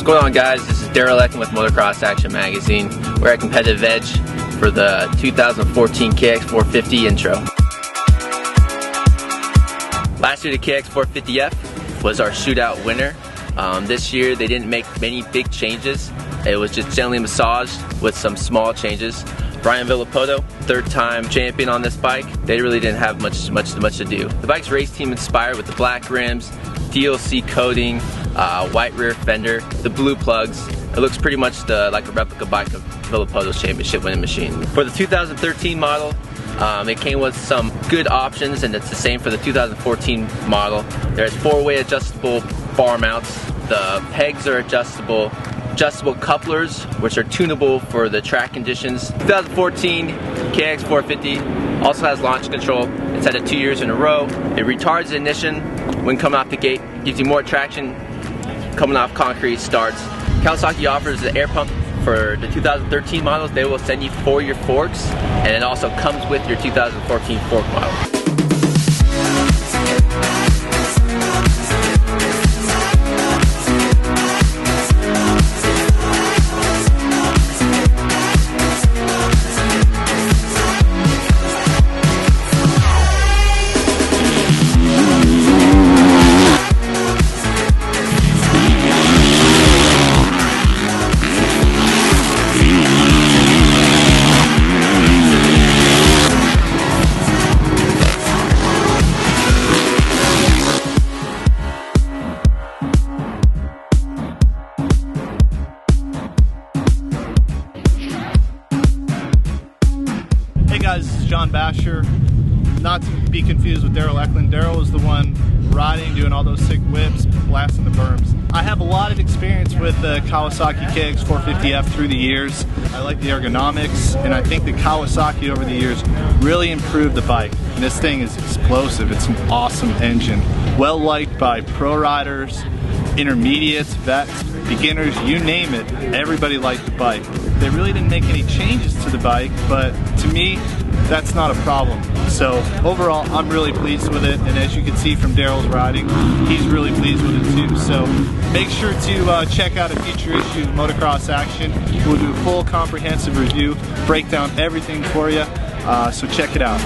going on, guys? This is Dirtbike with Motocross Action magazine. We're at Competitive Edge for the 2014 KX450 intro. Last year the KX450f was our shootout winner. This year they didn't make many big changes. It was just gently massaged with some small changes. Brian Villapoto, third-time champion on this bike. They really didn't have much to do. The bike's race team inspired with the black rims, DLC coating, white rear fender, the blue plugs. It looks pretty much like a replica bike of Villapoto's championship winning machine. For the 2013 model, it came with some good options, and it's the same for the 2014 model. There's 4-way adjustable bar mounts. The pegs are adjustable couplers, which are tunable for the track conditions. 2014 KX450 also has launch control. It's had it 2 years in a row. It retards the ignition when coming off the gate, gives you more traction coming off concrete starts. Kawasaki offers the air pump for the 2013 models. They will send you for your forks, and it also comes with your 2014 fork model. Hey guys, this is John Basher. Not to be confused with Daryl Eklund. Daryl is the one riding, doing all those sick whips, blasting the berms. I have a lot of experience with the Kawasaki KX450f through the years. I like the ergonomics, and I think the Kawasaki over the years really improved the bike. And this thing is explosive. It's an awesome engine. Well liked by pro riders, intermediates, vets, beginners, you name it. Everybody liked the bike. They really didn't make any changes to the bike, but to me, that's not a problem. So overall, I'm really pleased with it, and as you can see from Daryl's riding, he's really pleased with it too. So make sure to check out a future issue of Motocross Action. We'll do a full comprehensive review, break down everything for you, so check it out.